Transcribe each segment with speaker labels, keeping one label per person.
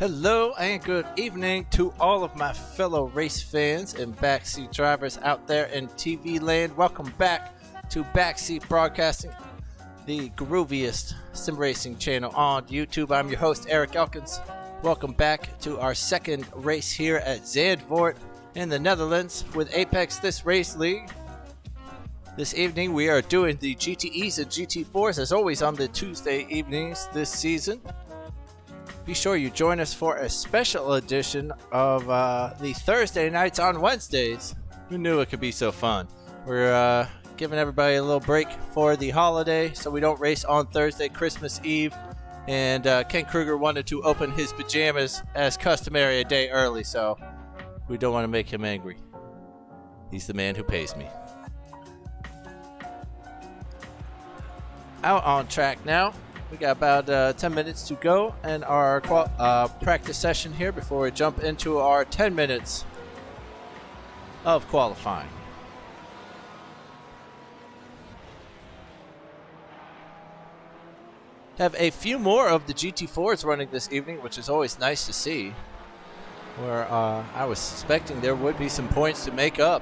Speaker 1: Hello and good evening to all of my fellow race fans and backseat drivers out there in TV land. Welcome back to Backseat Broadcasting, the grooviest sim racing channel on YouTube. I'm your host, Eric Elkins. Welcome back to our second race here at Zandvoort in the Netherlands with Apex This Race League. This evening we are doing the GTEs and GT4s as always on the Tuesday evenings this season. Be sure you join us for a special edition of the Thursday nights on Wednesdays. Who knew it could be so fun? We're giving everybody a little break for the holiday so we don't race on Thursday, Christmas Eve. And Ken Kruger wanted to open his pajamas as customary a day early, so we don't want to make him angry. He's the man who pays me. Out on track now. We got about 10 minutes to go in our practice session here before we jump into our 10 minutes of qualifying. Have a few more of the GT4s running this evening, which is always nice to see. Where I was suspecting there would be some points to make up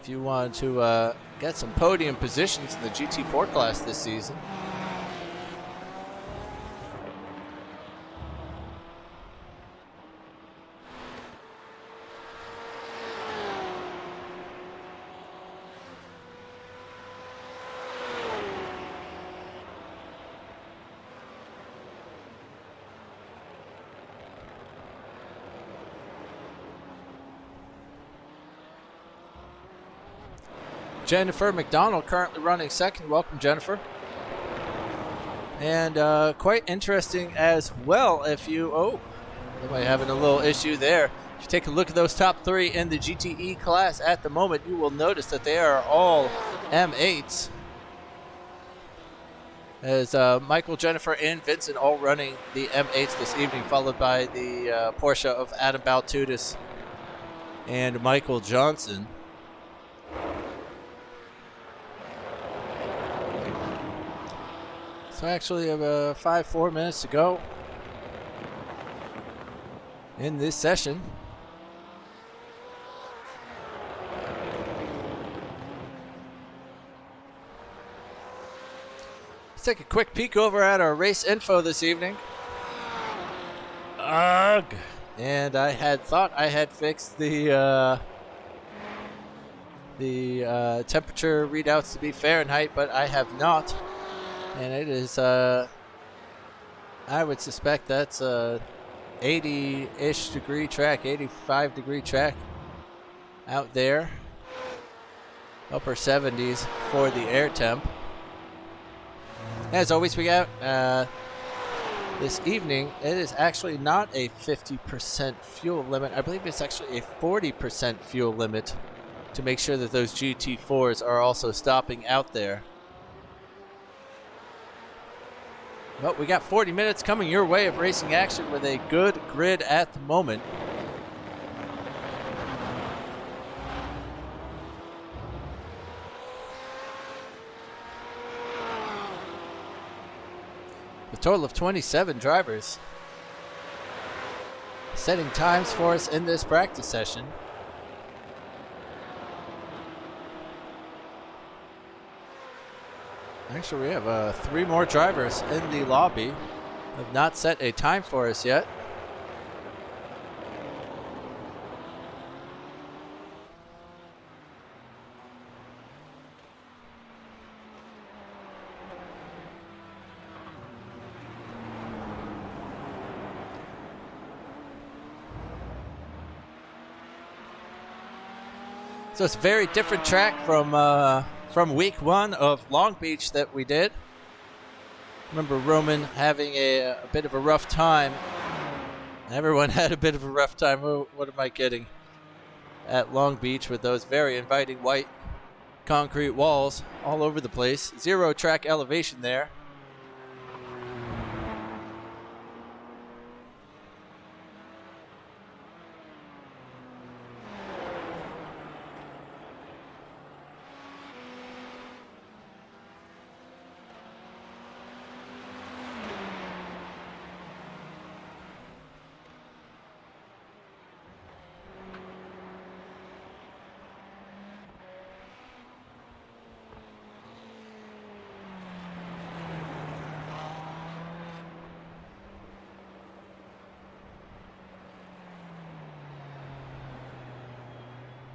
Speaker 1: if you wanted to get some podium positions in the GT4 class this season. Jennifer McDonald currently running second. Welcome, Jennifer. And quite interesting as well if you... they might be having a little issue there. If you take a look at those top three in the GTE class at the moment, you will notice that they are all M8s. As Michael, Jennifer, and Vincent all running the M8s this evening, followed by the Porsche of Adam Baltudis and Michael Johnson. So actually have 5-4 minutes to go in this session. Let's take a quick peek over at our race info this evening. Ugh. And I had thought I had fixed the temperature readouts to be Fahrenheit, but I have not. And it is, I would suspect that's a 80-ish degree track, 85 degree track out there. Upper 70s for the air temp. As always, we got this evening, it is actually not a 50% fuel limit. I believe it's actually a 40% fuel limit to make sure that those GT4s are also stopping out there. But we got 40 minutes coming your way of racing action with a good grid at the moment. A total of 27 drivers setting times for us in this practice session. Actually, we have 3 more drivers in the lobby. Have not set a time for us yet. So it's a very different track from week 1 of Long Beach that we did. Remember Roman having a bit of a rough time. Everyone had a bit of a rough time. What am I kidding? At Long Beach with those very inviting white concrete walls all over the place. 0 track elevation there.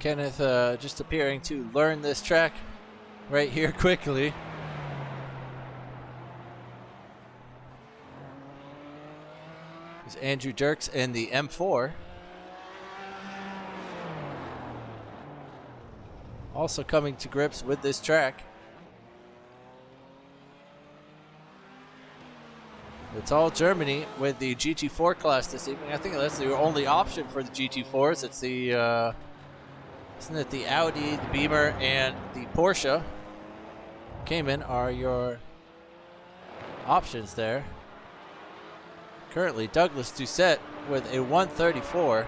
Speaker 1: Kenneth just appearing to learn this track right here quickly. There's Andrew Dirks in the M4. Also coming to grips with this track. It's all Germany with the GT4 class this evening. I think that's the only option for the GT4s. It's the, isn't it the Audi, the Beamer, and the Porsche? Cayman are your options there. Currently, Douglas Doucette with a 134.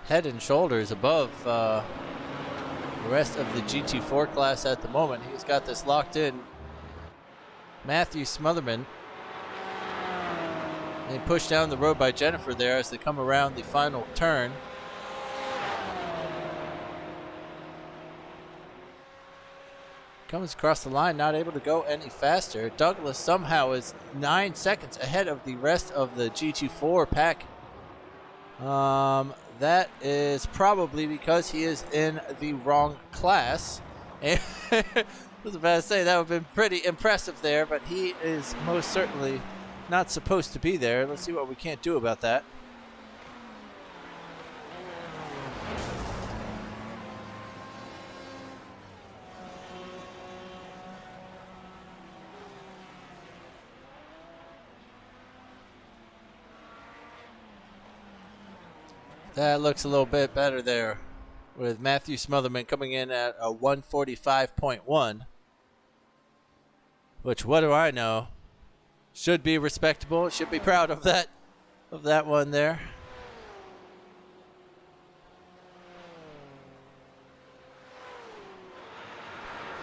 Speaker 1: Head and shoulders above the rest of the GT4 class at the moment. He's got this locked in. Matthew Smotherman. They push down the road by Jennifer there as they come around the final turn. Comes across the line, not able to go any faster. Douglas somehow is 9 seconds ahead of the rest of the GT4 pack. That is probably because he is in the wrong class. And I was about to say that would have been pretty impressive there, but he is most certainly not supposed to be there. Let's see what we can't do about that. That looks a little bit better there with Matthew Smotherman coming in at a 145.1, which, what do I know, should be respectable. Should be proud of that one there.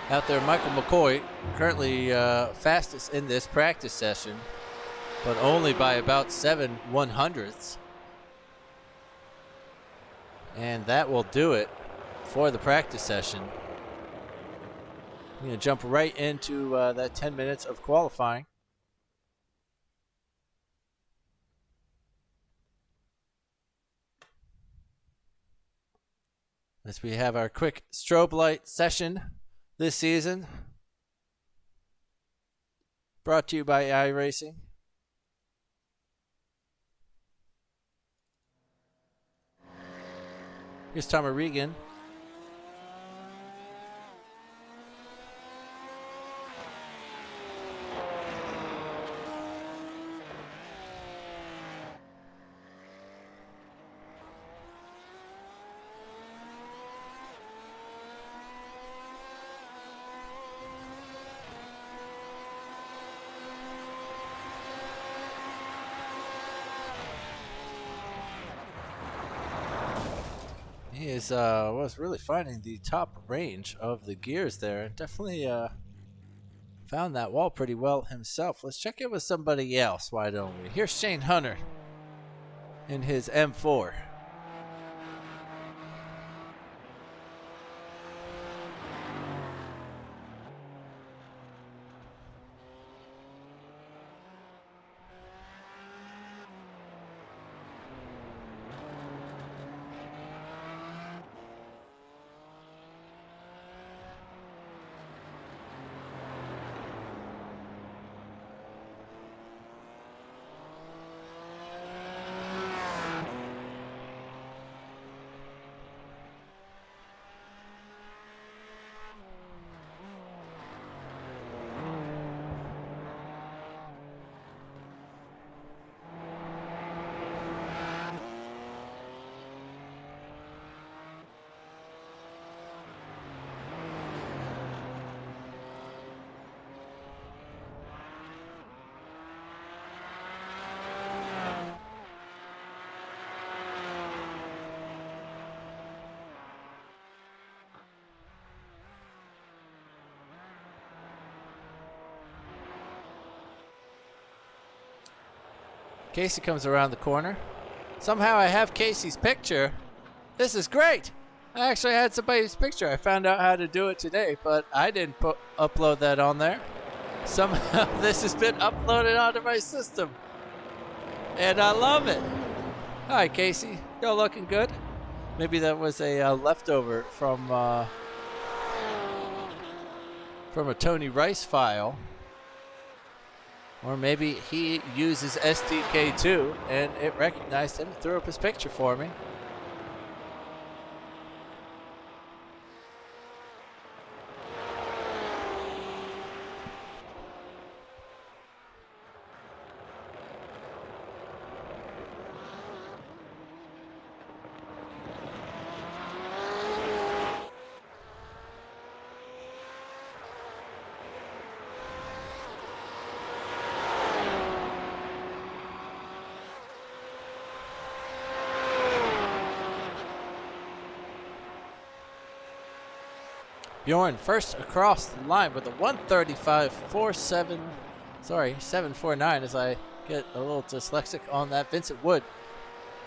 Speaker 1: Out there, Michael McCoy, currently fastest in this practice session, but only by about 7 100ths. And that will do it for the practice session. We're going to jump right into that 10 minutes of qualifying. As we have our quick strobe light session this season. Brought to you by iRacing. Here's Tom Regan. He is was really finding the top range of the gears there. Definitely found that wall pretty well himself. Let's check in with somebody else, why don't we? Here's Shane Hunter in his M4. Casey comes around the corner. Somehow I have Casey's picture. This is great. I actually had somebody's picture. I found out how to do it today, but I didn't upload that on there. Somehow this has been uploaded onto my system. And I love it. Hi, Casey. You're looking good. Maybe that was a leftover from a Tony Rice file. Or maybe he uses SDK2 and it recognized him and threw up his picture for me. Bjorn first across the line with a 749 as I get a little dyslexic on that. Vincent Wood,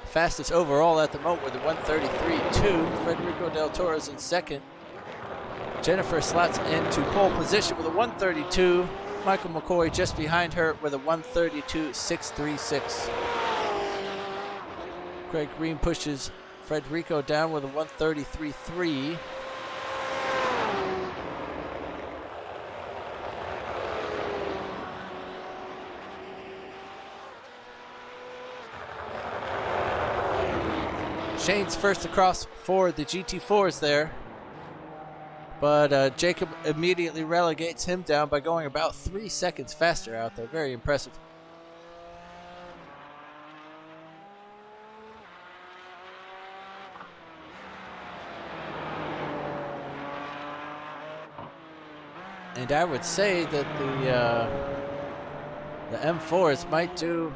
Speaker 1: fastest overall at the moment with a 133.2. Federico Del Toro's in second. Jennifer slots into pole position with a 132. Michael McCoy just behind her with a 132.636. Craig Green pushes Federico down with a 133.3. Shane's first across for the GT4s there, but Jacob immediately relegates him down by going about 3 seconds faster out there. Very impressive. And I would say that the M4s might do.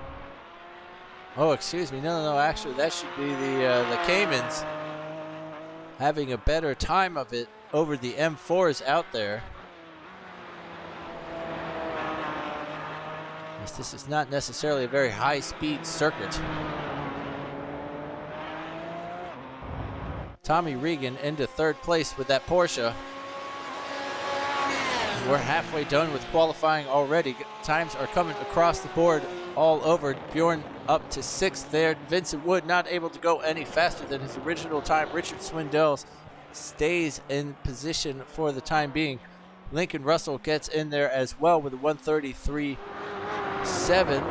Speaker 1: Oh, excuse me. No. Actually, that should be the Caymans having a better time of it over the M4s out there. This is not necessarily a very high-speed circuit. Tommy Regan into third place with that Porsche. We're halfway done with qualifying already. Times are coming across the board all over. Bjorn up to sixth there. Vincent Wood not able to go any faster than his original time. Richard Swindell stays in position for the time being. Lincoln Russell gets in there as well with a 133.7.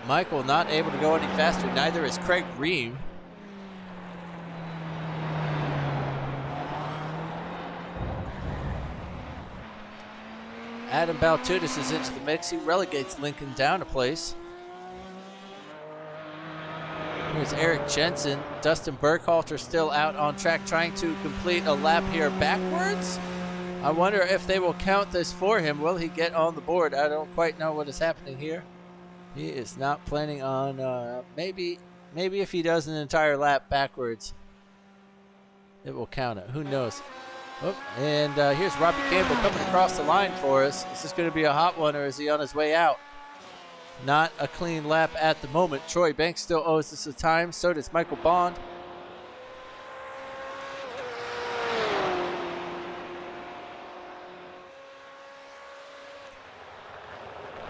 Speaker 1: Michael not able to go any faster. Neither is Craig Ream. Adam Baltudis is into the mix. He relegates Lincoln down a place. Here's Eric Jensen. Dustin Burkhalter still out on track trying to complete a lap here backwards. I wonder if they will count this for him. Will he get on the board? I don't quite know what is happening here. He is not planning on, maybe if he does an entire lap backwards, it will count it. Who knows? Oh, and here's Robbie Campbell coming across the line for us. Is this going to be a hot one, or is he on his way out? Not a clean lap at the moment. Troy Banks still owes us a time. So does Michael Bond.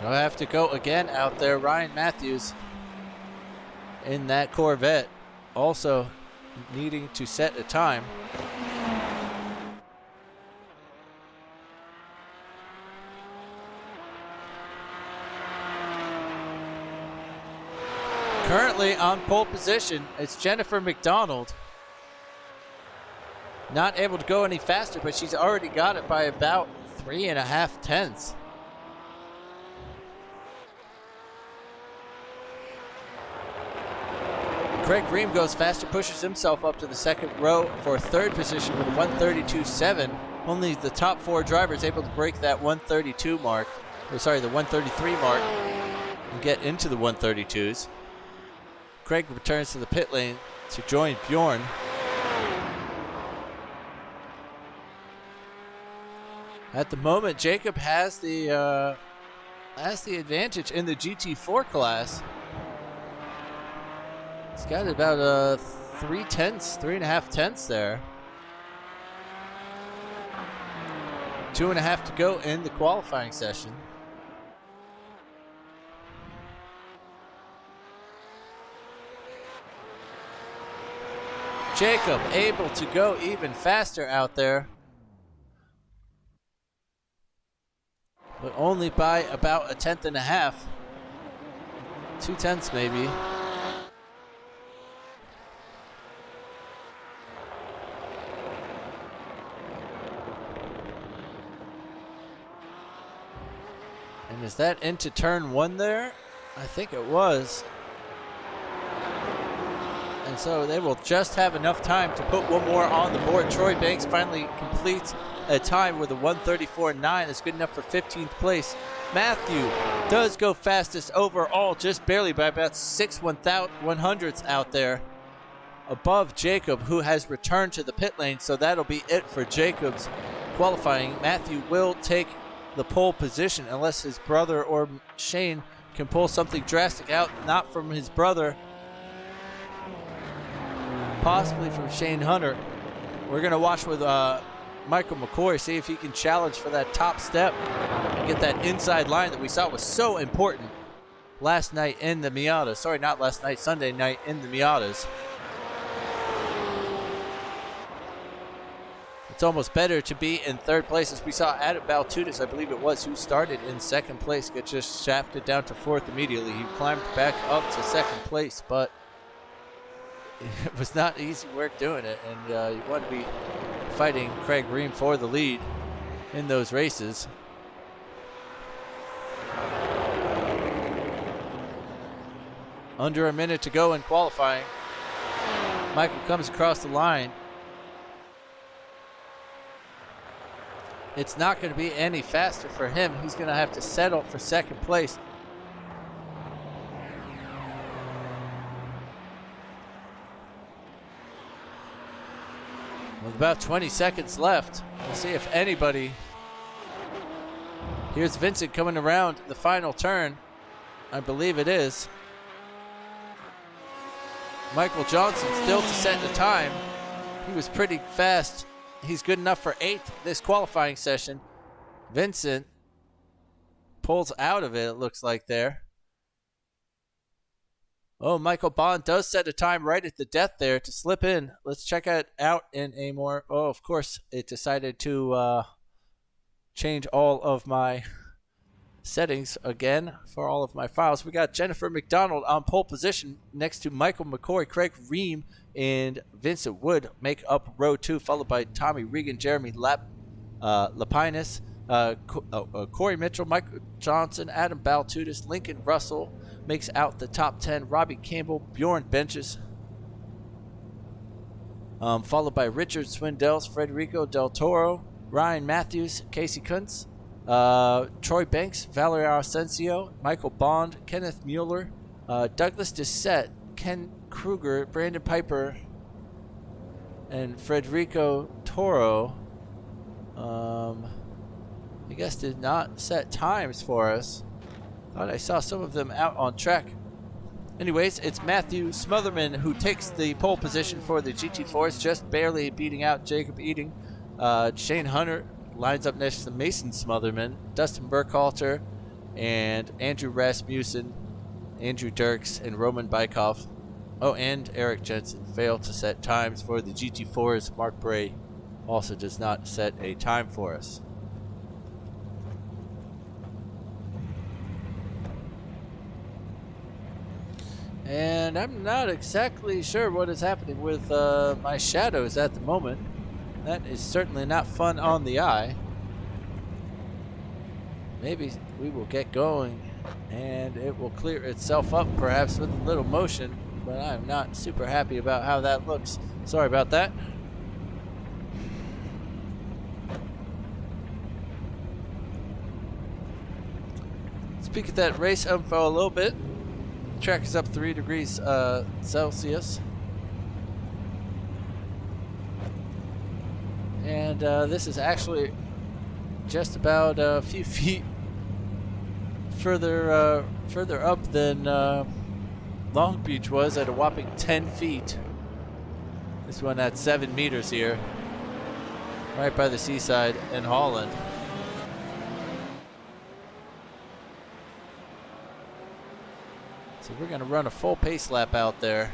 Speaker 1: I'll have to go again out there. Ryan Matthews in that Corvette also needing to set a time. Currently on pole position, it's Jennifer McDonald. Not able to go any faster, but she's already got it by about 3.5 tenths. Craig Ream goes faster, pushes himself up to the second row for third position with a 132.7. Only the top four drivers able to break that 132 mark, or sorry, the 133 mark, and get into the 132s. Craig returns to the pit lane to join Bjorn. At the moment, Jacob has the advantage in the GT4 class. He's got about 3.5 tenths there. 2.5 to go in the qualifying session. Jacob able to go even faster out there, but only by about a tenth and a half. 2/10 maybe. And is that into turn 1 there? I think it was. And so they will just have enough time to put one more on the board. Troy Banks finally completes a time with a 1:34.9. That's good enough for 15th place. Matthew does go fastest overall, just barely by about 6/100ths out there, above Jacob, who has returned to the pit lane. So that'll be it for Jacob's qualifying. Matthew will take the pole position unless his brother or Shane can pull something drastic out, not from his brother, possibly from Shane Hunter. We're going to watch with Michael McCoy, see if he can challenge for that top step and get that inside line that we saw was so important last night in the Miatas. Sorry, not last night, Sunday night in the Miatas. It's almost better to be in third place, as we saw Adam Baltutis, I believe it was, who started in second place, get just shafted down to fourth immediately. He climbed back up to second place, but it was not easy work doing it, and you want to be fighting Craig Ream for the lead in those races. Under a minute to go in qualifying. Michael comes across the line. It's not going to be any faster for him. He's going to have to settle for second place. With about 20 seconds left, we'll see if anybody. Here's Vincent coming around the final turn. I believe it is. Michael Johnson still to set the time. He was pretty fast. He's good enough for 8th this qualifying session. Vincent pulls out of it, it looks like there. Oh, Michael Bond does set a time right at the death there to slip in. Let's check it out in a more... Oh, of course, it decided to change all of my settings again for all of my files. We got Jennifer McDonald on pole position next to Michael McCoy. Craig Ream and Vincent Wood make up row 2, followed by Tommy Regan, Jeremy Lapinus, Corey Mitchell, Michael Johnson, Adam Baltutis, Lincoln Russell makes out the top 10. Robbie Campbell, Bjorn Benches, followed by Richard Swindells, Federico Del Toro, Ryan Matthews, Casey Kuntz, Troy Banks, Valerie Arsencio, Michael Bond, Kenneth Mueller, Douglas Doucette, Ken Kruger, Brandon Piper, and Federico Toro. I guess did not set times for us. Thought I saw some of them out on track. Anyways, it's Matthew Smotherman who takes the pole position for the GT4s, just barely beating out Jacob Eating. Shane Hunter lines up next to Mason Smotherman, Dustin Burkhalter, and Andrew Rasmussen, Andrew Dirks, and Roman Bykoff. Oh, and Eric Jensen failed to set times for the GT4s. Mark Bray also does not set a time for us. And I'm not exactly sure what is happening with my shadows at the moment. That is certainly not fun on the eye. Maybe we will get going and it will clear itself up perhaps with a little motion, but I'm not super happy about how that looks. Sorry about that. Let's peek at that race info a little bit. Track is up 3 degrees Celsius. And this is actually just about a few feet further up than Long Beach was, at a whopping 10 feet. This one at 7 meters here, right by the seaside in Holland. So we're going to run a full pace lap out there.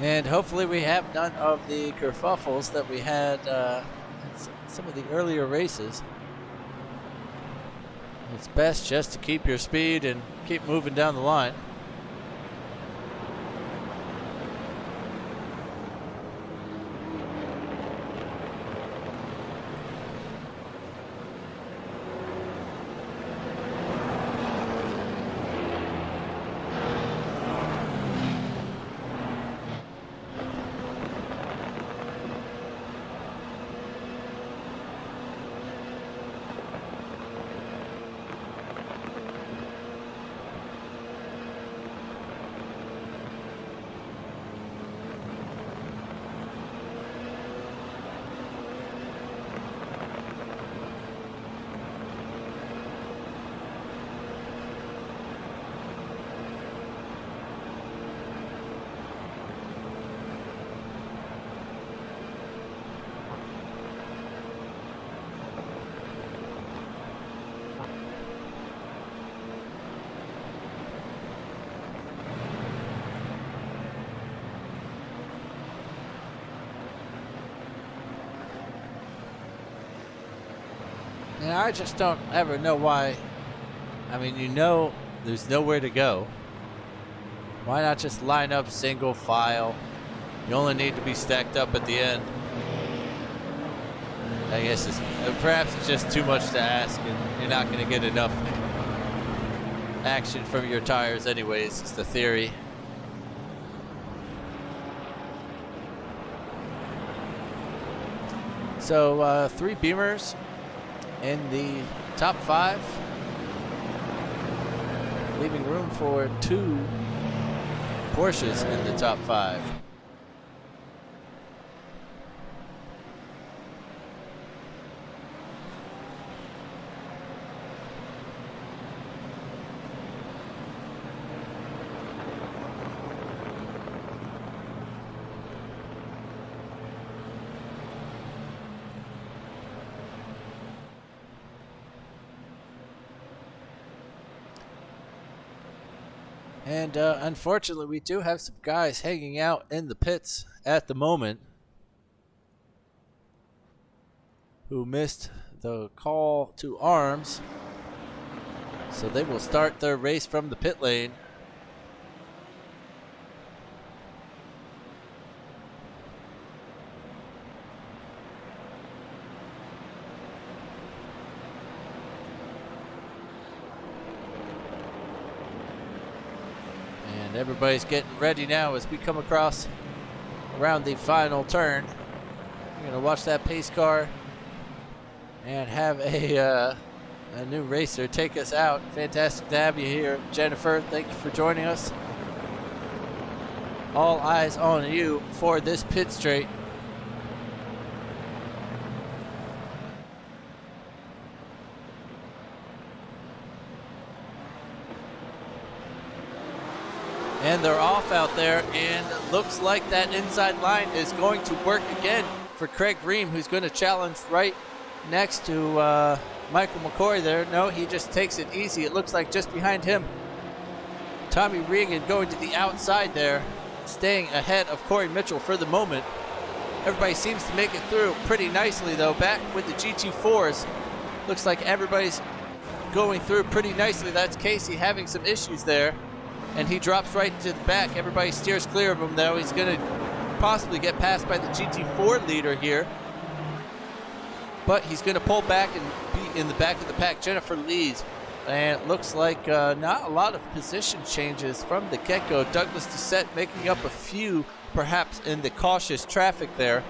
Speaker 1: And hopefully we have none of the kerfuffles that we had in some of the earlier races. It's best just to keep your speed and keep moving down the line. And I just don't ever know why. I mean, you know there's nowhere to go. Why not just line up single file? You only need to be stacked up at the end. I guess perhaps it's just too much to ask, and you're not going to get enough action from your tires anyways. It's the theory. So 3 Beamers in the top 5, leaving room for 2 Porsches in the top 5. And unfortunately, we do have some guys hanging out in the pits at the moment who missed the call to arms. So they will start their race from the pit lane. And everybody's getting ready now as we come across around the final turn. We're going to watch that pace car and have a new racer take us out. Fantastic to have you here, Jennifer. Thank you for joining us. All eyes on you for this pit straight. And they're off out there, and it looks like that inside line is going to work again for Craig Ream, who's going to challenge right next to Michael McCoy there. No, he just takes it easy. It looks like just behind him, Tommy Regan going to the outside there, staying ahead of Corey Mitchell for the moment. Everybody seems to make it through pretty nicely, though. Back with the GT4s, looks like everybody's going through pretty nicely. That's Casey having some issues there, and he drops right to the back. Everybody steers clear of him, though. He's going to possibly get passed by the GT4 leader here, but he's going to pull back and be in the back of the pack. Jennifer Lees, and it looks like not a lot of position changes from the get-go. Douglas Doucette making up a few, perhaps in the cautious traffic there.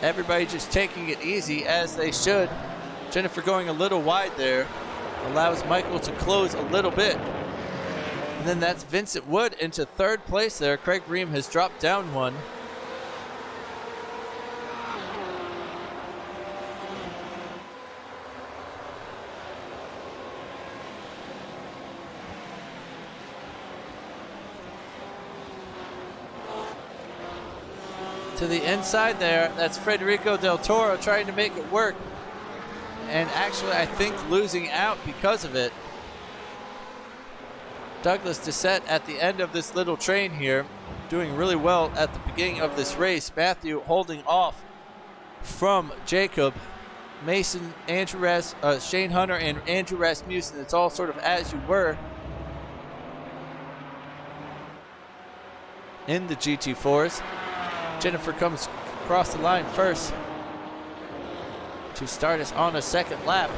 Speaker 1: Everybody just taking it easy, as they should. Jennifer going a little wide there, allows Michael to close a little bit. And then that's Vincent Wood into third place there. Craig Ream has dropped down one. To the inside there, that's Federico Del Toro trying to make it work, and actually I think losing out because of it. Douglas Doucette at the end of this little train here, doing really well at the beginning of this race. Matthew holding off from Jacob, Mason, Shane Hunter, and Andrew Rasmussen. It's all sort of as you were in the GT4s. Jennifer comes across the line first to start us on a second lap.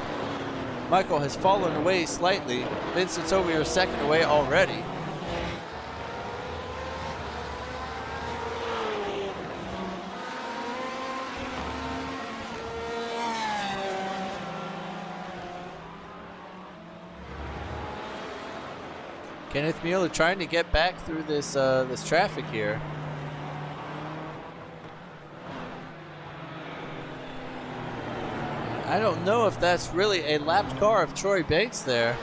Speaker 1: Michael has fallen away slightly. Vincent's over here second away already. Kenneth Mueller trying to get back through this this traffic here. I don't know if that's really a lapped car of Troy Banks there.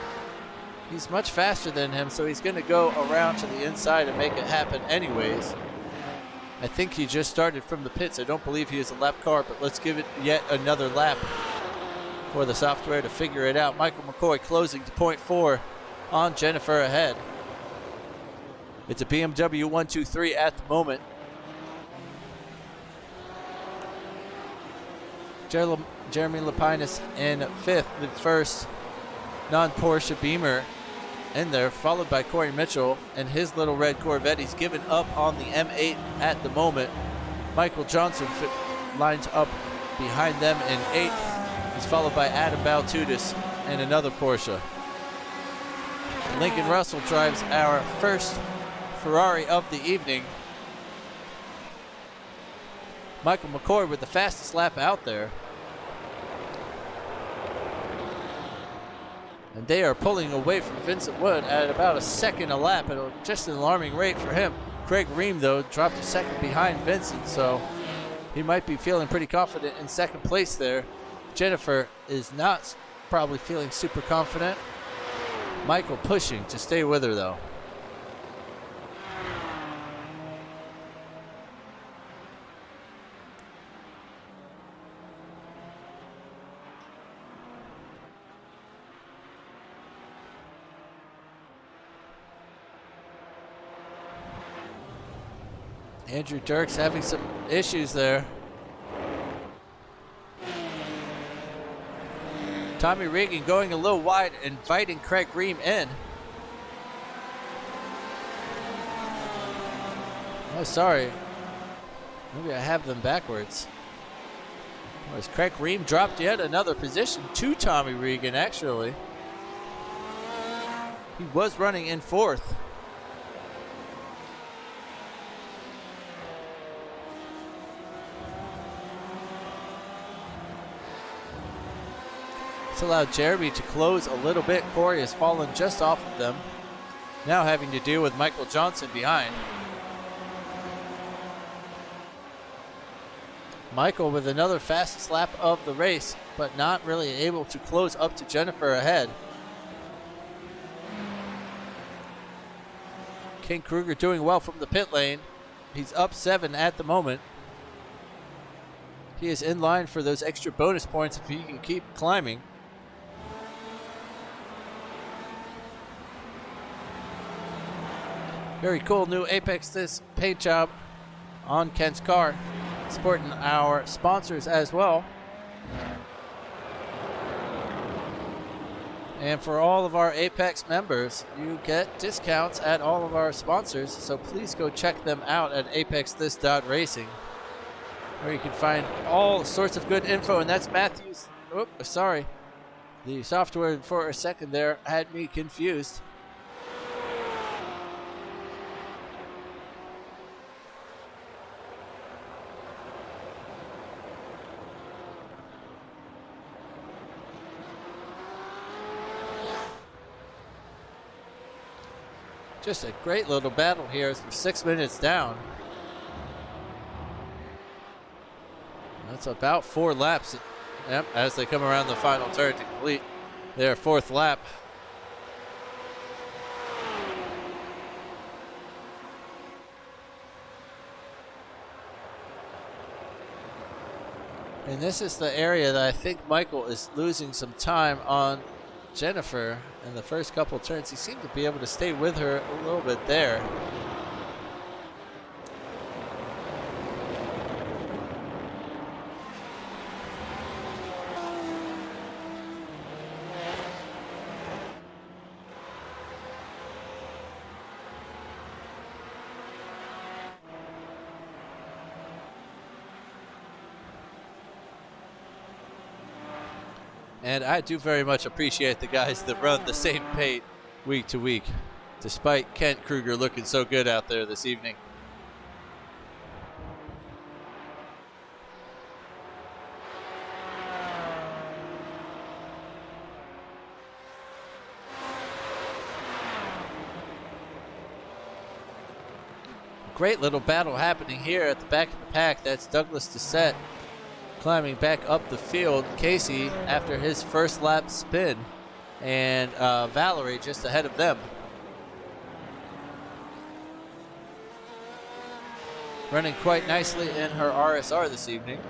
Speaker 1: He's much faster than him, so he's going to go around to the inside and make it happen anyways. I think he just started from the pits. I don't believe he is a lapped car, but let's give it yet another lap for the software to figure it out. Michael McCoy closing to .4 on Jennifer ahead. It's a BMW 123 at the moment. Jeremy Lapinus in fifth, the first non-Porsche Beamer in there, followed by Corey Mitchell and his little red Corvette. He's given up on the M8 at the moment. Michael Johnson lines up behind them in eighth. He's followed by Adam Baltudis and another Porsche. Lincoln Russell drives our first Ferrari of the evening. Michael McCoy with the fastest lap out there. And they are pulling away from Vincent Wood at about a second a lap at just an alarming rate for him. Craig Ream, though, dropped a second behind Vincent, so he might be feeling pretty confident in second place there. Jennifer is not probably feeling super confident. Michael pushing to stay with her, though. Andrew Dirks having some issues there. Tommy Regan going a little wide, inviting Craig Ream in. Oh, sorry. Maybe I have them backwards. As Craig Ream dropped yet another position to Tommy Regan, actually. He was running in fourth. It's allowed Jeremy to close a little bit. Corey has fallen just off of them. Now having to deal with Michael Johnson behind. Michael with another fastest lap of the race, but not really able to close up to Jennifer ahead. King Kruger doing well from the pit lane. He's up 7 at the moment. He is in line for those extra bonus points if he can keep climbing. Very cool new Apex this paint job on Kent's car. Supporting our sponsors as well. And for all of our Apex members, you get discounts at all of our sponsors. So please go check them out at apexthis.racing, where you can find all sorts of good info. And that's Matthew's. Oh, sorry. The software for a second there had me confused. Just a great little battle here as we're 6 minutes down. That's about 4 laps. Yep, as they come around the final turn to complete their 4th lap. And this is the area that I think Michael is losing some time on Jennifer in the first couple turns. He seemed to be able to stay with her a little bit there. And I do very much appreciate the guys that run the same paint week to week, despite Kent Kruger looking so good out there this evening. Great little battle happening here at the back of the pack. That's Douglas Doucette climbing back up the field. Casey after his first lap spin, and Valerie just ahead of them. Running quite nicely in her RSR this evening.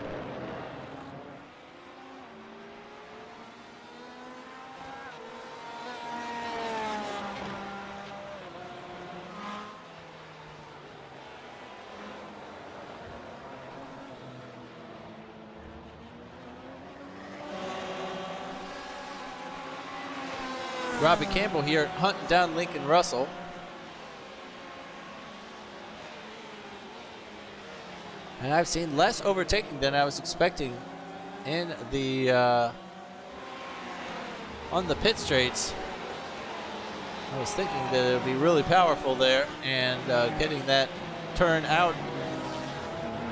Speaker 1: Robbie Campbell here hunting down Lincoln Russell. And I've seen less overtaking than I was expecting in the on the pit straights. I was thinking that it would be really powerful there, and getting that turn out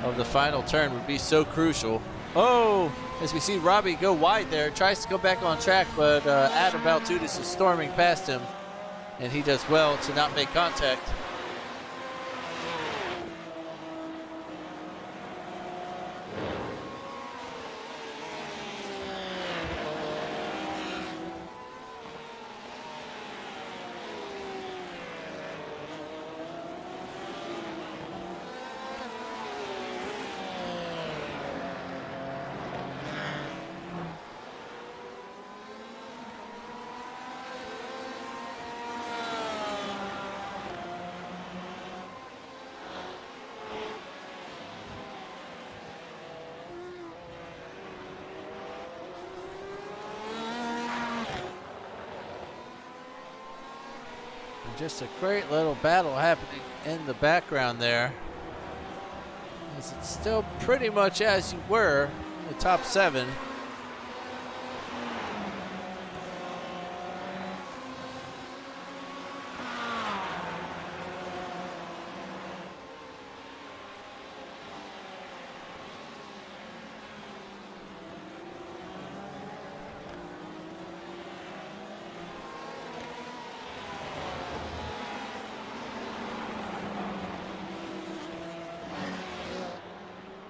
Speaker 1: of the final turn would be so crucial. Oh, as we see Robbie go wide there, tries to go back on track, but Adam Baltudis is storming past him, and he does well to not make contact. Just a great little battle happening in the background there. As it's still pretty much as you were in the top 7.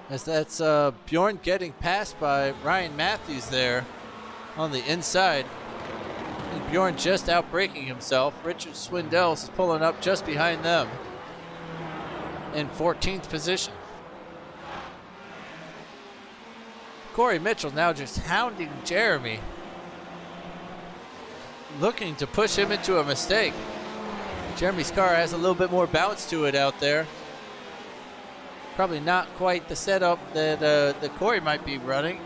Speaker 1: As that's Bjorn getting passed by Ryan Matthews there on the inside. And Bjorn just outbraking himself. Richard Swindell is pulling up just behind them in 14th position. Corey Mitchell now just hounding Jeremy, looking to push him into a mistake. Jeremy's car has a little bit more bounce to it out there. Probably not quite the setup that that Corey might be running.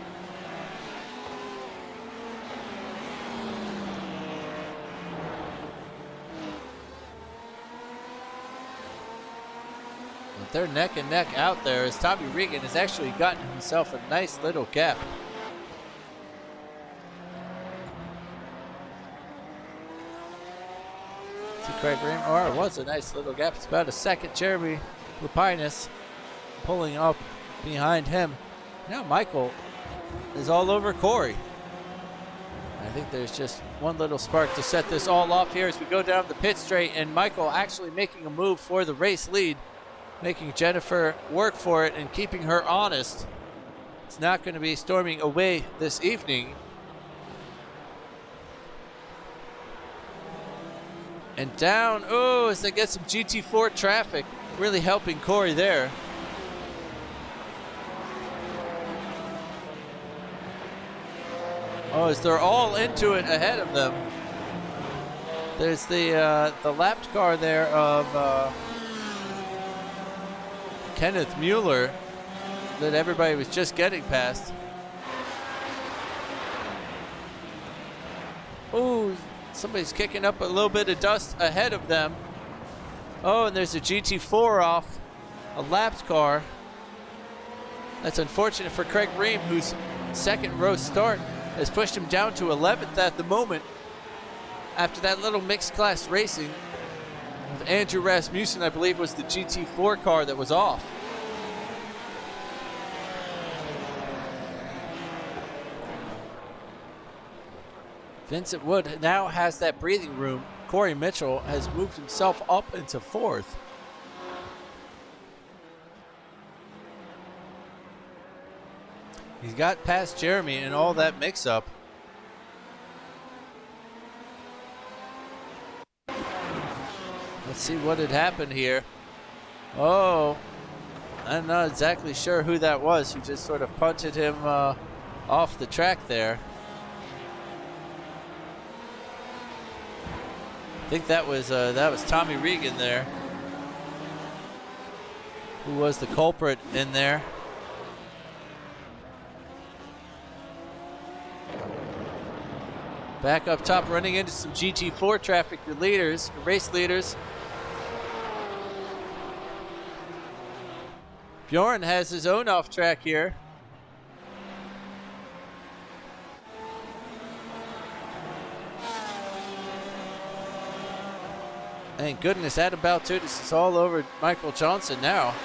Speaker 1: But they're neck and neck out there as Tommy Regan has actually gotten himself a nice little gap. See Craig Raymore, it was a nice little gap. It's about a second. Jeremy Lapinus pulling up behind him. Now Michael is all over Corey. I think there's just one little spark to set this all off here as we go down the pit straight, and Michael actually making a move for the race lead, making Jennifer work for it and keeping her honest. It's not going to be storming away this evening. And down, oh, as they get some GT4 traffic, really helping Corey there. Oh, as they're all into it ahead of them. There's the lapped car there of Kenneth Mueller that everybody was just getting past. Oh, somebody's kicking up a little bit of dust ahead of them. Oh, and there's a GT4 off, a lapped car. That's unfortunate for Craig Ream, whose second row start has pushed him down to 11th at the moment after that little mixed class racing with Andrew Rasmussen. I believe was the GT4 car that was off. Vincent Wood now has that breathing room. Corey Mitchell has moved himself up into 4th. He's got past Jeremy in all that mix-up. Let's see what had happened here. Oh, I'm not exactly sure who that was who just sort of punted him off the track there. I think that was Tommy Regan there, who was the culprit in there. Back up top, running into some GT4 traffic. Your leaders, your race leaders. Bjorn has his own off track here. Thank goodness Adam Baltudis is all over Michael Johnson now.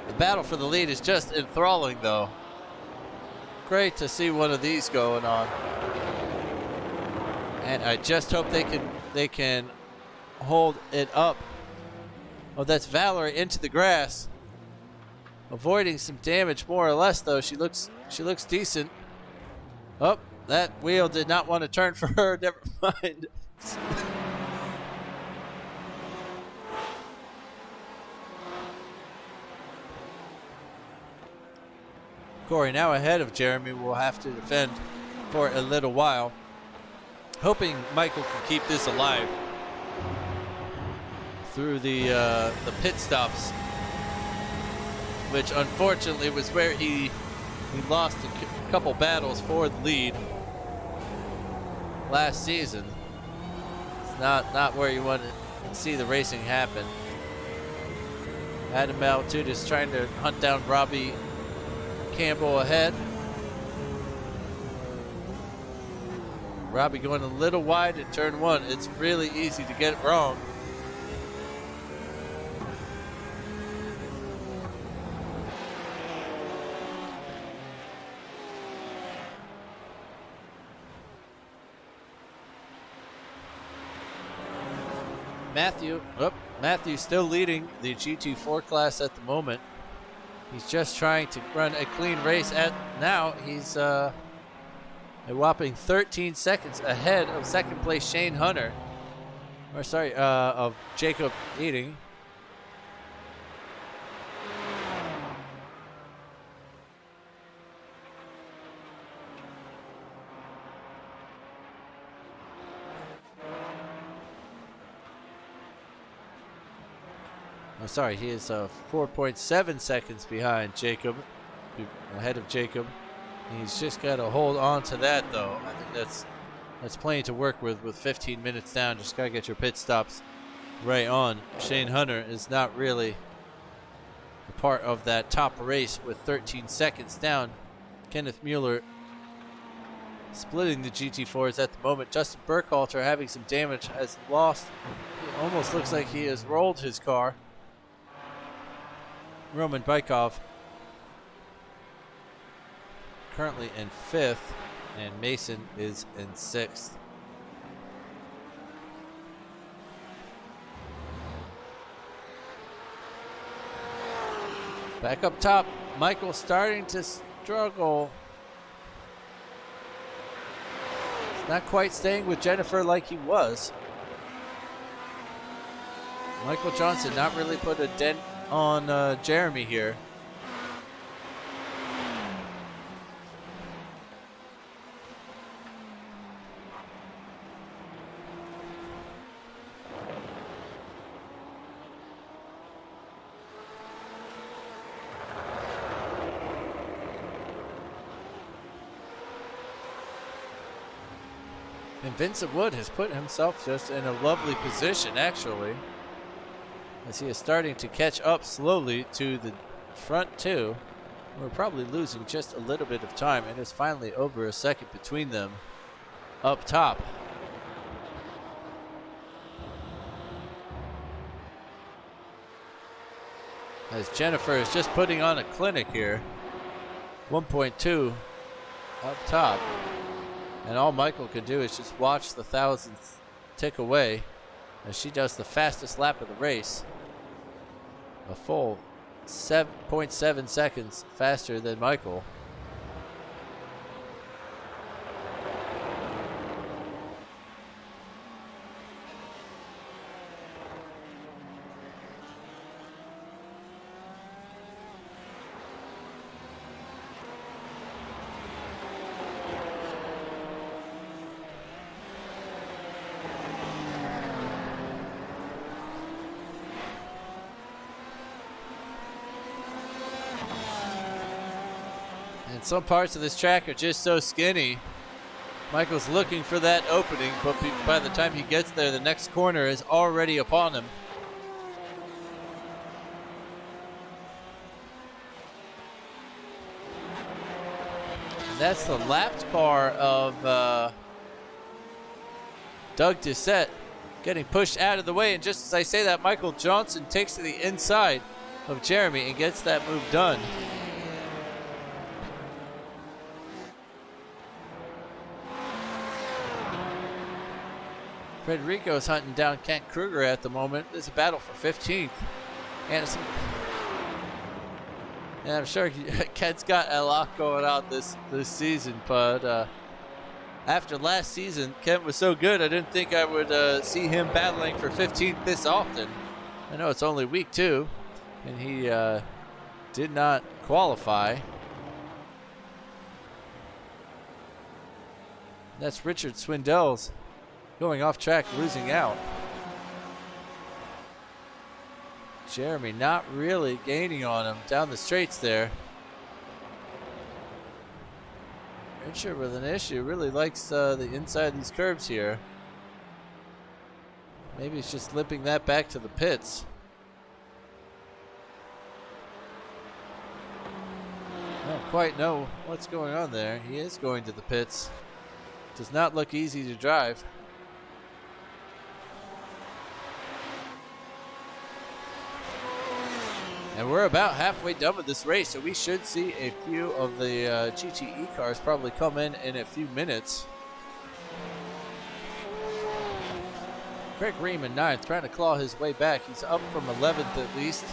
Speaker 1: The battle for the lead is just enthralling, though. Great to see one of these going on. And I just hope they can hold it up. Oh, that's Valerie into the grass. Avoiding some damage more or less, though. She looks decent. Oh, that wheel did not want to turn for her. Never mind. Corey now ahead of Jeremy will have to defend for a little while. Hoping Michael can keep this alive through the pit stops, which unfortunately was where he lost a couple battles for the lead last season. It's not where you want to see the racing happen. Adam Baltudis trying to hunt down Robbie Campbell ahead. Robbie going a little wide in turn 1. It's really easy to get it wrong. Matthew still leading the GT4 class at the moment. He's just trying to run a clean race. Now he's a whopping 13 seconds ahead of second place Shane Hunter. Or sorry, of Jacob Eating. Sorry, he is 4.7 seconds behind Jacob, ahead of Jacob. He's just got to hold on to that, though. I think that's plenty to work with 15 minutes down. Just got to get your pit stops right on. Shane Hunter is not really a part of that top race with 13 seconds down. Kenneth Mueller splitting the GT4s at the moment. Justin Burkhalter having some damage, has lost. It almost looks like he has rolled his car. Roman Bykov currently in 5th, and Mason is in 6th. Back up top, Michael starting to struggle. He's not quite staying with Jennifer like he was. Michael Johnson not really put a dent on Jeremy here. And Vincent Wood has put himself just in a lovely position, actually, as he is starting to catch up slowly to the front two. We're probably losing just a little bit of time, and it's finally over a second between them up top. As Jennifer is just putting on a clinic here. 1.2 up top. And all Michael can do is just watch the thousandth tick away as she does the fastest lap of the race. A full 7.7 seconds faster than Michael. And some parts of this track are just so skinny. Michael's looking for that opening, but by the time he gets there, the next corner is already upon him. And that's the lapped car of Doug Doucette getting pushed out of the way. And just as I say that, Michael Johnson takes to the inside of Jeremy and gets that move done. Federico's hunting down Kent Kruger at the moment. There's a battle for 15th. And I'm sure Kent's got a lot going on this season, but after last season, Kent was so good, I didn't think I would see him battling for 15th this often. I know it's only week 2, and he did not qualify. That's Richard Swindell's going off track, losing out. Jeremy not really gaining on him down the straights there. Richard with an issue, really likes the inside of these curves here. Maybe he's just limping that back to the pits. I don't quite know what's going on there. He is going to the pits. Does not look easy to drive. And we're about halfway done with this race, so we should see a few of the GTE cars probably come in a few minutes. Craig Ream in 9th, trying to claw his way back. He's up from 11th at least.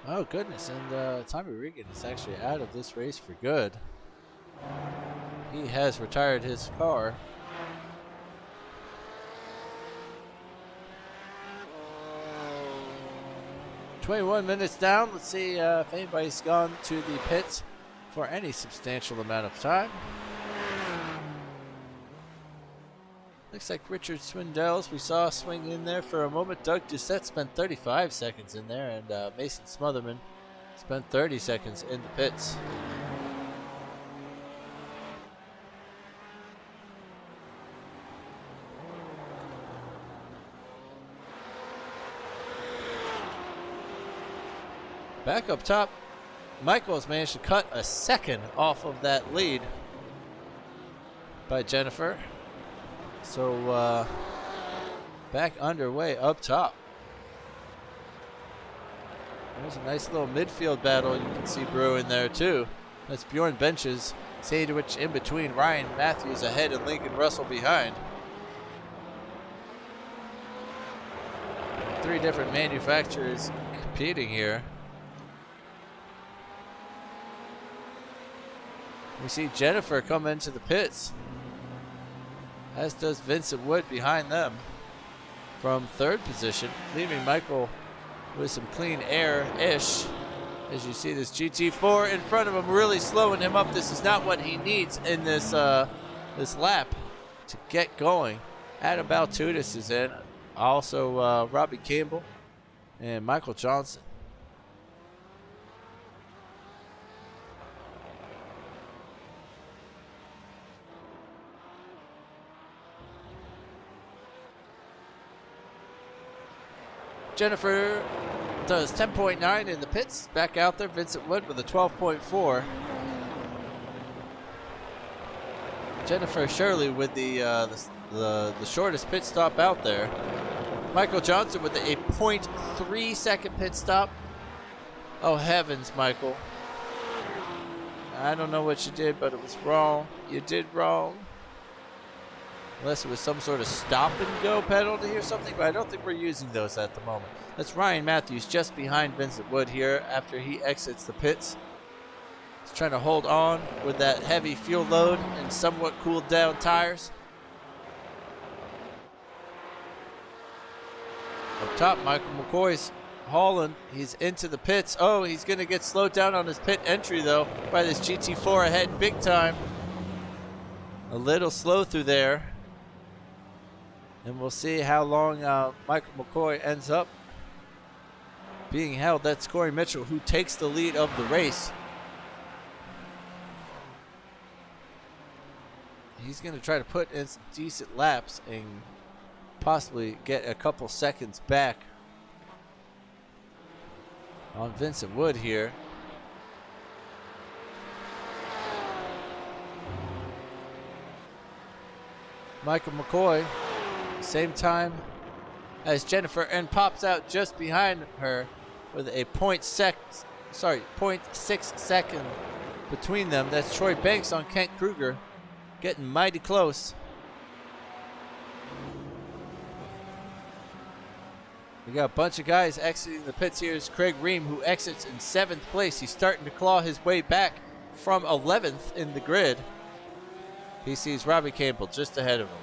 Speaker 1: Oh goodness, and Tommy Regan is actually out of this race for good. He has retired his car. "21 minutes down. Let's see if anybody's gone to the pits for any substantial amount of time. Looks like Richard Swindell's we saw swing in there for a moment. Doug Doucette spent 35 seconds in there, and Mason Smotherman spent 30 seconds in the pits. Back up top, Michael has managed to cut a second off of that lead by Jennifer. So back underway up top. There's a nice little midfield battle you can see brewing there too. That's Bjorn Benches, Sadowich in between, Ryan Matthews ahead, and Lincoln Russell behind. 3 different manufacturers competing here. We see Jennifer come into the pits, as does Vincent Wood behind them from 3rd position, leaving Michael with some clean air-ish. As you see this GT4 in front of him, really slowing him up. This is not what he needs in this this lap to get going. Adam Baltudis is in. Also Robbie Campbell and Michael Johnson. Jennifer does 10.9 in the pits. Back out there, Vincent Wood with a 12.4. Jennifer Shirley with the shortest pit stop out there. Michael Johnson with a 0.3 second pit stop. Oh heavens, Michael. I don't know what you did, but it was wrong. You did wrong. Unless it was some sort of stop and go penalty or something, but I don't think we're using those at the moment. That's Ryan Matthews just behind Vincent Wood here after he exits the pits. He's trying to hold on with that heavy fuel load and somewhat cooled down tires. Up top, Michael McCoy's hauling. He's into the pits. Oh, he's going to get slowed down on his pit entry, though, by this GT4 ahead big time. A little slow through there. And we'll see how long Michael McCoy ends up being held. That's Corey Mitchell, who takes the lead of the race. He's going to try to put in some decent laps and possibly get a couple seconds back on Vincent Wood here. Michael McCoy, same time as Jennifer, and pops out just behind her with a 0.6 second between them. That's Troy Banks on Kent Kruger, getting mighty close. We got a bunch of guys exiting the pits. Here's Craig Ream, who exits in 7th place. He's starting to claw his way back from 11th in the grid. He sees Robbie Campbell just ahead of him.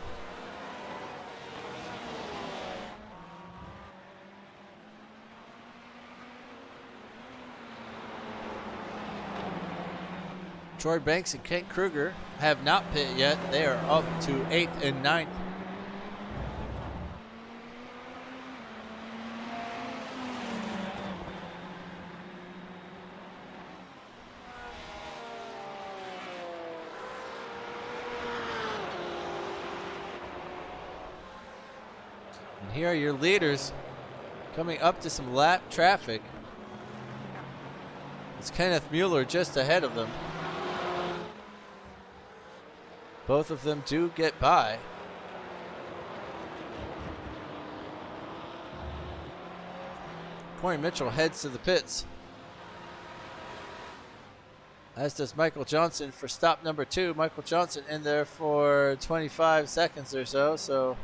Speaker 1: Troy Banks and Kent Kruger have not pit yet. They are up to 8th and 9th. And here are your leaders coming up to some lap traffic. It's Kenneth Mueller just ahead of them. Both of them do get by. Corey Mitchell heads to the pits, as does Michael Johnson for stop number 2. Michael Johnson in there for 25 seconds or so, so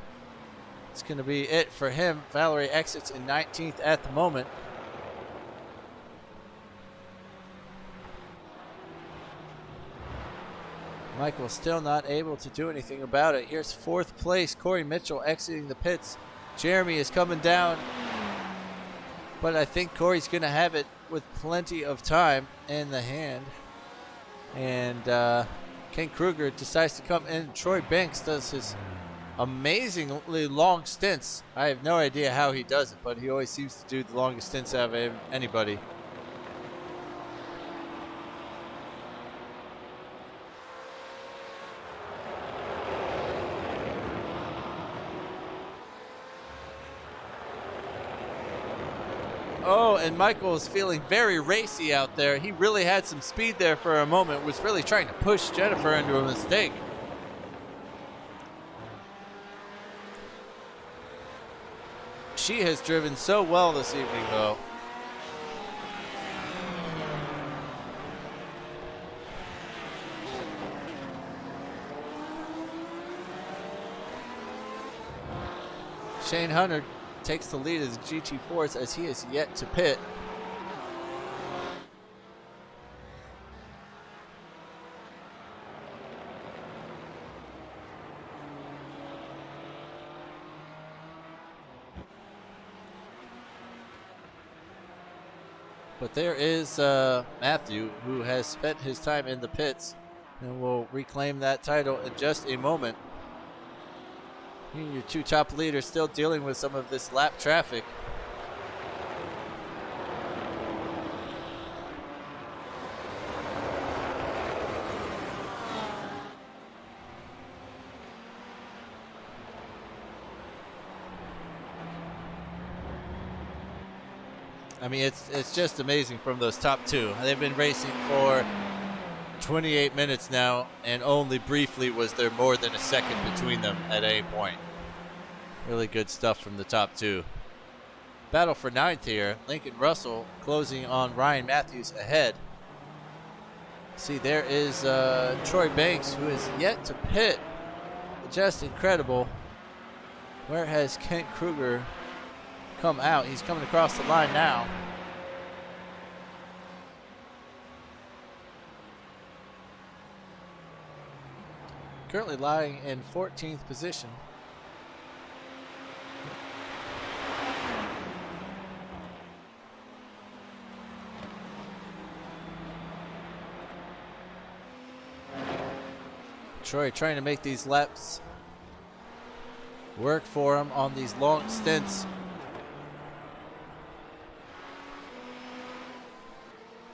Speaker 1: it's going to be it for him. Valerie exits in 19th at the moment. Michael still not able to do anything about it. Here's 4th place, Corey Mitchell exiting the pits. Jeremy is coming down, but I think Corey's going to have it with plenty of time in the hand. And Ken Kruger decides to come in. Troy Banks does his amazingly long stints. I have no idea how he does it, but he always seems to do the longest stints out of anybody. Oh, and Michael is feeling very racy out there. He really had some speed there for a moment, was really trying to push Jennifer into a mistake. She has driven so well this evening, though. Shane Hunter takes the lead of the GT4s as he is yet to pit. But there is Matthew, who has spent his time in the pits and will reclaim that title in just a moment. Your two top leaders still dealing with some of this lap traffic. I mean, it's just amazing from those top two. They've been racing for 28 minutes now, and only briefly was there more than a second between them at any point. Really good stuff from the top two. Battle for ninth here. Lincoln Russell closing on Ryan Matthews ahead. See, there is Troy Banks, who is yet to pit. Just incredible. Where has Kent Kruger come out? He's coming across the line now. Currently lying in 14th position. Troy trying to make these laps work for him on these long stints.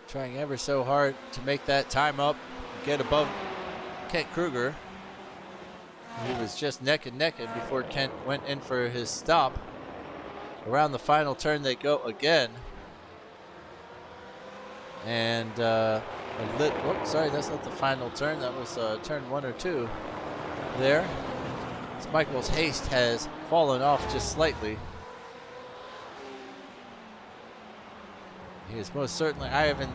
Speaker 1: Trying ever so hard to make that time up, get above Kent Kruger. He was just neck and neck before Kent went in for his stop. Around the final turn they go again. And whoops, sorry, that's not the final turn. That was turn 1 or 2 there. As Michael's haste has fallen off just slightly. He is most certainly, I haven't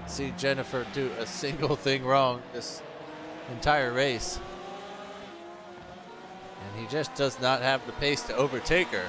Speaker 1: seen Jennifer do a single thing wrong this entire race. And he just does not have the pace to overtake her.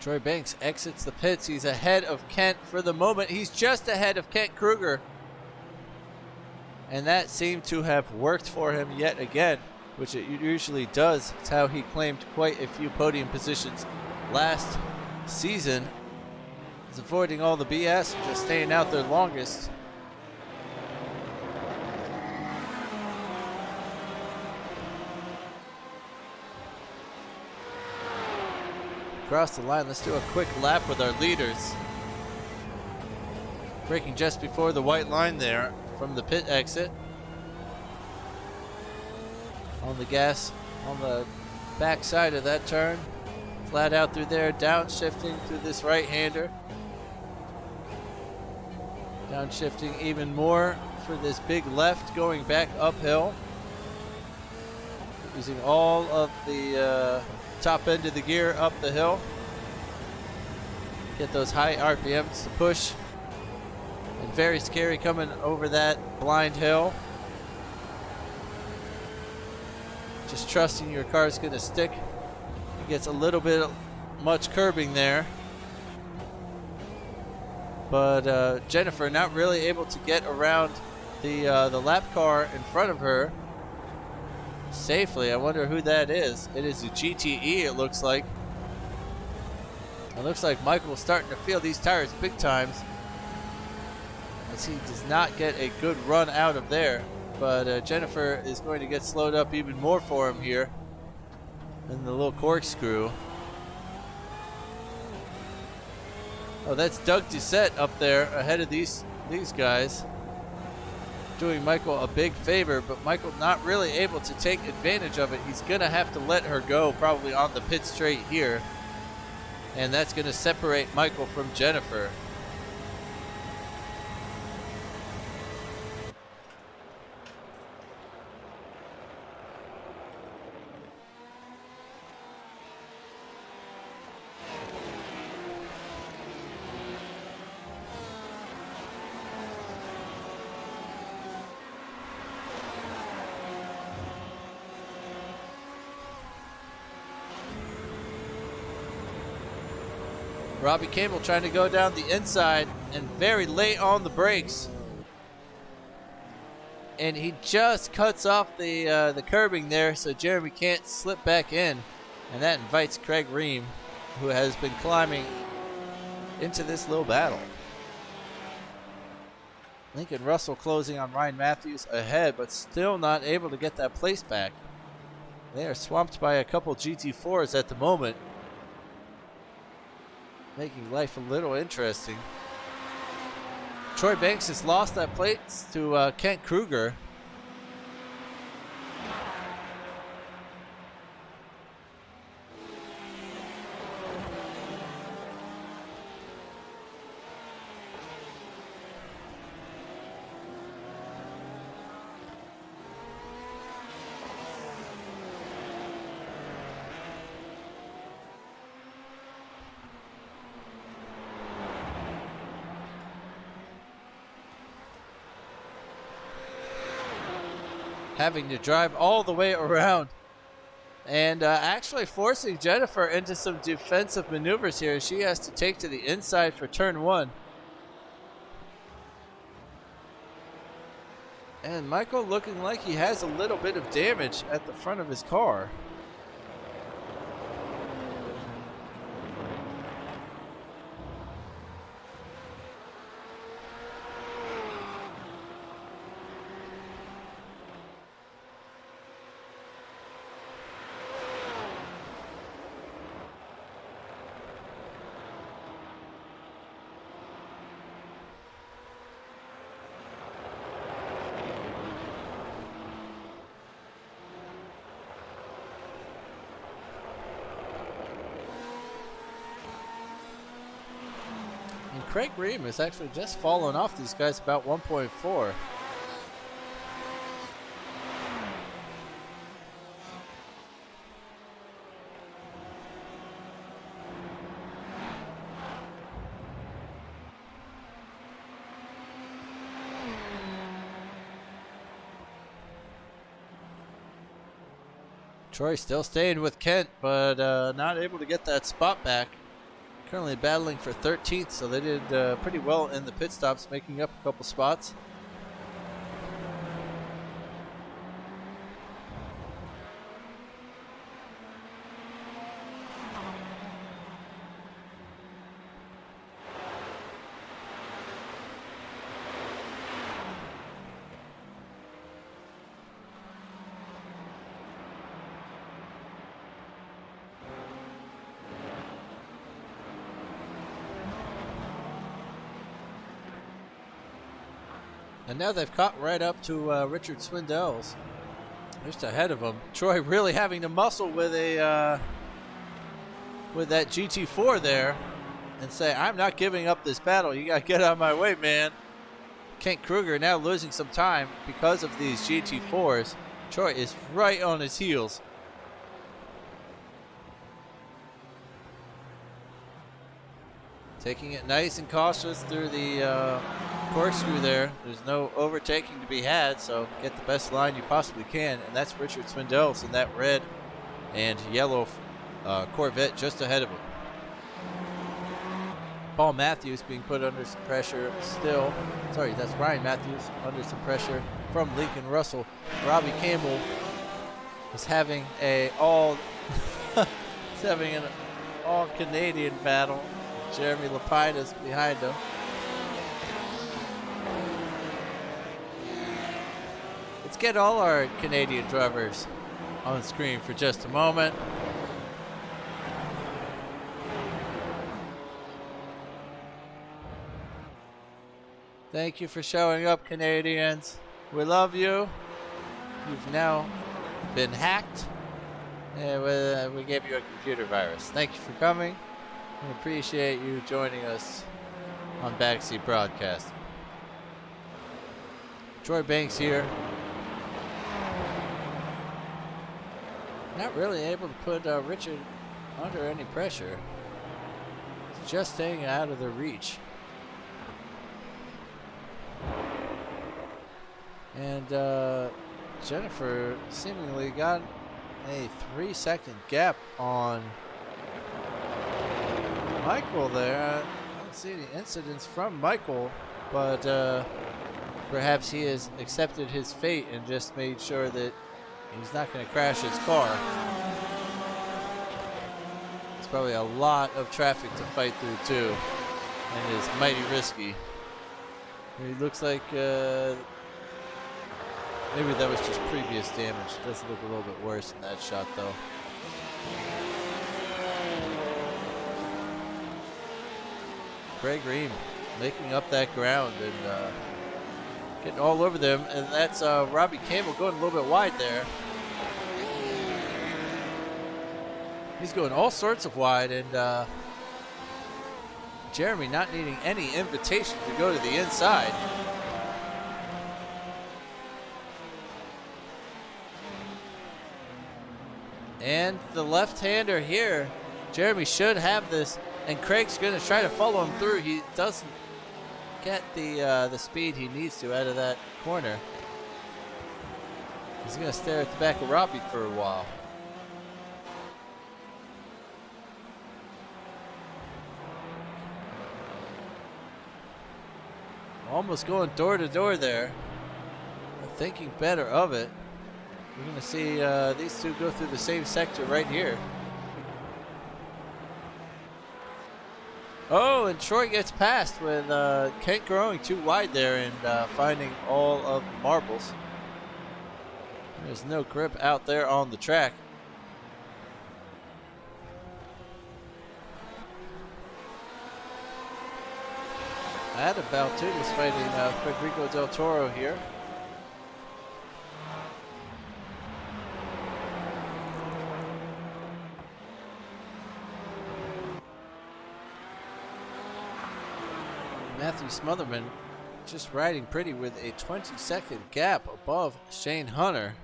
Speaker 1: Troy Banks exits the pits. He's ahead of Kent for the moment. He's just ahead of Kent Kruger. And that seemed to have worked for him yet again, which it usually does. It's how he claimed quite a few podium positions last season. He's avoiding all the BS and just staying out there longest. Across the line, let's do a quick lap with our leaders. Braking just before the white line there from the pit exit. On the gas, on the back side of that turn. Flat out through there, downshifting through this right-hander. Downshifting even more for this big left going back uphill. Using all of the top end of the gear up the hill. Get those high RPMs to push. And very scary coming over that blind hill. Just trusting your car's going to stick. It gets a little bit much curbing there. But Jennifer not really able to get around the lap car in front of her safely. I wonder who that is. It is a GTE, it looks like. It looks like Michael's starting to feel these tires big times, as he does not get a good run out of there. But Jennifer is going to get slowed up even more for him here in the little corkscrew. Oh, that's Doug Doucette up there ahead of these guys, doing Michael a big favor, but Michael not really able to take advantage of it. He's gonna have to let her go probably on the pit straight here, and that's gonna separate Michael from Jennifer. Robbie Campbell trying to go down the inside and very late on the brakes. And he just cuts off the curbing there so Jeremy can't slip back in. And that invites Craig Ream, who has been climbing into this little battle. Lincoln Russell closing on Ryan Matthews ahead, but still not able to get that place back. They are swamped by a couple GT4s at the moment, making life a little interesting. Troy Banks has lost that place to Kent Kruger. Having to drive all the way around and actually forcing Jennifer into some defensive maneuvers here. She has to take to the inside for turn 1. And Michael looking like he has a little bit of damage at the front of his car. And Craig Ream has actually just fallen off these guys about 1.4. Troy still staying with Kent, but not able to get that spot back. Currently battling for 13th, so they did pretty well in the pit stops, making up a couple spots. And now they've caught right up to Richard Swindell's, just ahead of him. Troy really having to muscle with a with that GT4 there, and say, "I'm not giving up this battle. You got to get out of my way, man." Kent Kruger now losing some time because of these GT4s. Troy is right on his heels. Taking it nice and cautious through the corkscrew there. There's no overtaking to be had, so get the best line you possibly can, and that's Richard Swindell's in that red and yellow Corvette just ahead of him. Paul Matthews being put under some pressure still. Sorry, that's Ryan Matthews under some pressure from Lincoln Russell. Robbie Campbell is having an all Canadian battle. Jeremy Lapidus behind him. Let's get all our Canadian drivers on screen for just a moment. Thank you for showing up, Canadians. We love you. You've now been hacked, and we gave you a computer virus. Thank you for coming. We appreciate you joining us on Backseat Broadcasting. Troy Banks here. Not really able to put Richard under any pressure. He's just staying out of their reach. And Jennifer seemingly got a 3-second gap on Michael there. I don't see any incidents from Michael, but perhaps he has accepted his fate and just made sure that he's not going to crash his car. It's probably a lot of traffic to fight through too, and it's mighty risky. It looks like maybe that was just previous damage. It does look a little bit worse in that shot though. Craig Ream making up that ground and getting all over them, and that's Robbie Campbell going a little bit wide there. He's going all sorts of wide, and Jeremy not needing any invitation to go to the inside. And the left-hander here, Jeremy should have this, and Craig's going to try to follow him through. He doesn't get the speed he needs to out of that corner. He's going to stare at the back of Robbie for a while. Almost going door to door there. Thinking better of it. We're going to see these two go through the same sector right here. Oh, and Troy gets past with Kent growing too wide there and finding all of the marbles. There's no grip out there on the track. Adam Baltun is fighting Federico Del Toro here. Matthew Smotherman just riding pretty with a 20-second gap above Shane Hunter.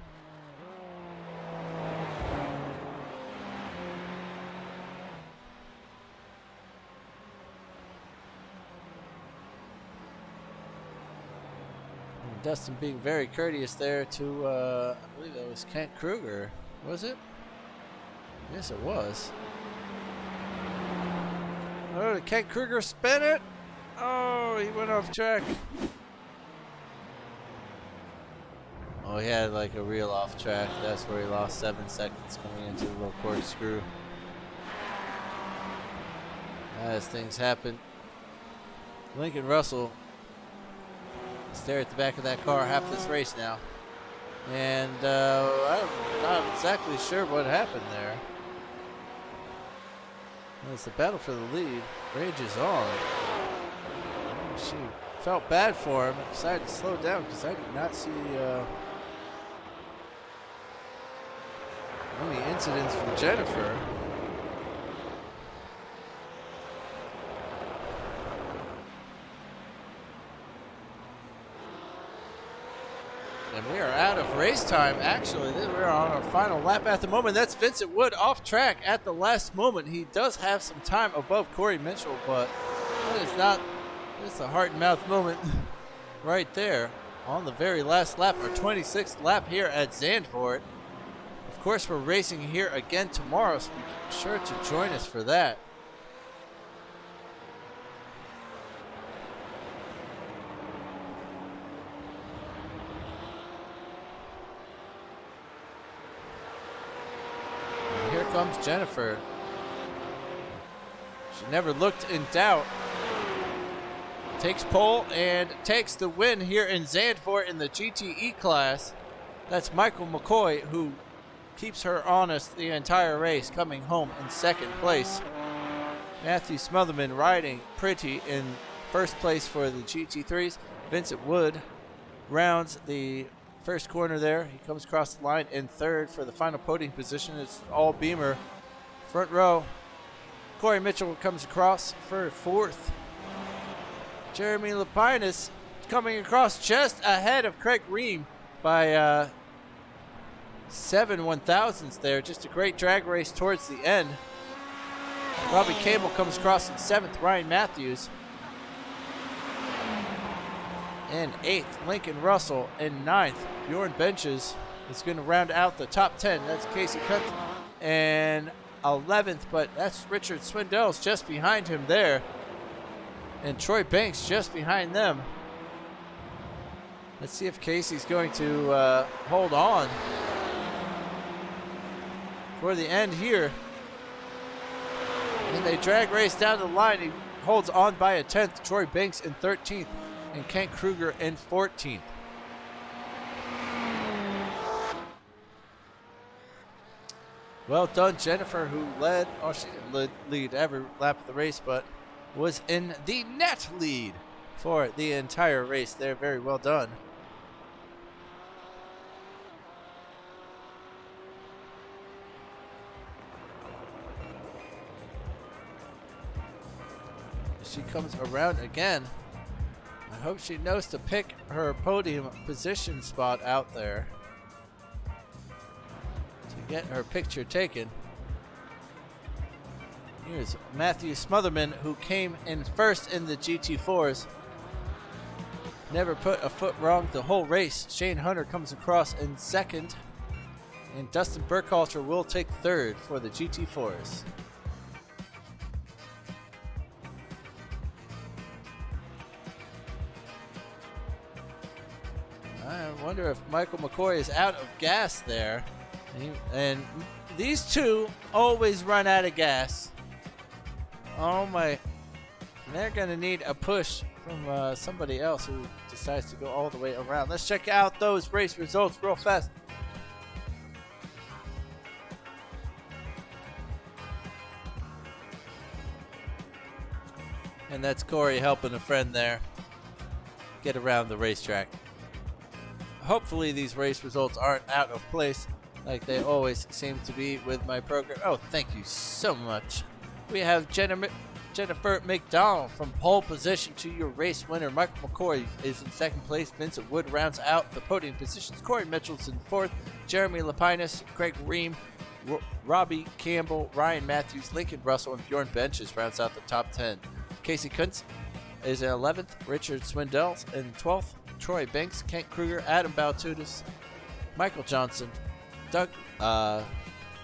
Speaker 1: And Dustin being very courteous there to, I believe that was Kent Kruger, was it? Yes, it was. Oh, did Kent Kruger spin it? Oh, he went off track. Oh, he had like a real off track. That's where he lost 7 seconds coming into the little corkscrew. As things happen, Lincoln Russell stare at the back of that car half this race now. And I'm not exactly sure what happened there. As the battle for the lead rages on. She felt bad for him and decided to slow down because I did not see any incidents from Jennifer. And we are out of race time, actually. We're on our final lap at the moment. That's Vincent Wood off track at the last moment. He does have some time above Corey Mitchell, but that is not... It's a heart and mouth moment right there on the very last lap, our 26th lap here at Zandvoort. Of course, we're racing here again tomorrow, so be sure to join us for that. And here comes Jennifer. She never looked in doubt. Takes pole and takes the win here in Zandvoort in the GTE class. That's Michael McCoy, who keeps her honest the entire race, coming home in second place. Matthew Smotherman riding pretty in first place for the GT3s. Vincent Wood rounds the first corner there. He comes across the line in third for the final podium position. It's all Beamer. Front row, Corey Mitchell comes across for fourth. Jeremy Lapinus coming across just ahead of Craig Ream by 7 1/1000ths there. Just a great drag race towards the end. Robbie Cable comes across in seventh. Ryan Matthews in eighth. Lincoln Russell in ninth. Bjorn Benches is going to round out the top 10. That's Casey Cunt and 11th, but that's Richard Swindell's just behind him there. And Troy Banks just behind them. Let's see if Casey's going to hold on for the end here. And they drag race down the line. He holds on by a 10th. Troy Banks in 13th and Kent Kruger in 14th. Well done, Jennifer, who led, oh, she didn't lead every lap of the race, but was in the net lead for the entire race there. Very well done. She comes around again. I hope she knows to pick her podium position spot out there to get her picture taken. Here's Matthew Smotherman, who came in first in the GT4s. Never put a foot wrong the whole race. Shane Hunter comes across in second. And Dustin Burkhalter will take third for the GT4s. I wonder if Michael McCoy is out of gas there. And these two always run out of gas. Oh my. They're going to need a push from somebody else who decides to go all the way around. Let's check out those race results real fast. And that's Corey helping a friend there get around the racetrack. Hopefully these race results aren't out of place like they always seem to be with my program. Oh, thank you so much. We have Jennifer McDonald from pole position to your race winner. Michael McCoy is in second place. Vincent Wood rounds out the podium positions. Corey Mitchell's in fourth. Jeremy Lapinus, Craig Ream, Robbie Campbell, Ryan Matthews, Lincoln Russell, and Bjorn Benches rounds out the top 10. Casey Kuntz is in 11th. Richard Swindell's in 12th. Troy Banks, Kent Kruger, Adam Baltutis, Michael Johnson, Doug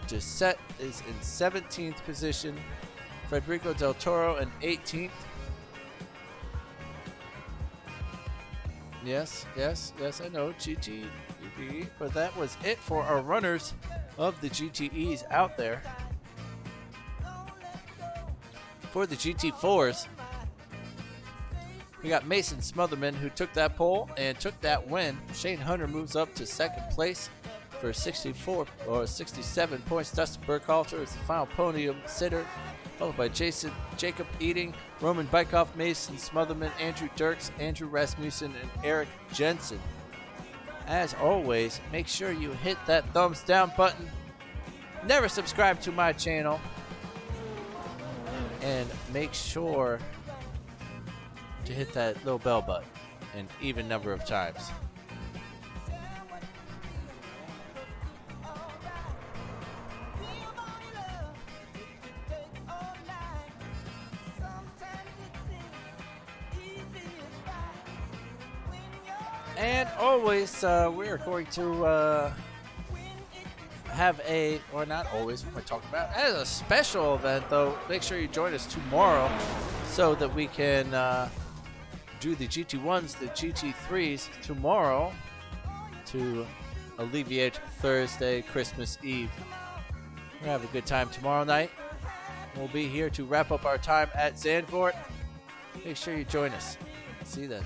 Speaker 1: Gisette is in 17th position. Federico Del Toro in 18th. Yes, I know, GTE. But that was it for our runners of the GTEs out there. For the GT4s, we got Mason Smotherman, who took that pole and took that win. Shane Hunter moves up to second place for 64 or 67 points. Dustin Burkhalter is the final podium sitter, followed by Jacob Eating, Roman Bykoff, Mason Smotherman, Andrew Dirks, Andrew Rasmussen, and Eric Jensen. As always, make sure you hit that thumbs down button. Never subscribe to my channel. And make sure to hit that little bell button an even number of times. And always, we are going to have a, or not always, what am I talking about? As a special event, though, make sure you join us tomorrow so that we can do the GT1s, the GT3s tomorrow to alleviate Thursday, Christmas Eve. We're going to have a good time tomorrow night. We'll be here to wrap up our time at Zandvoort. Make sure you join us. See you then.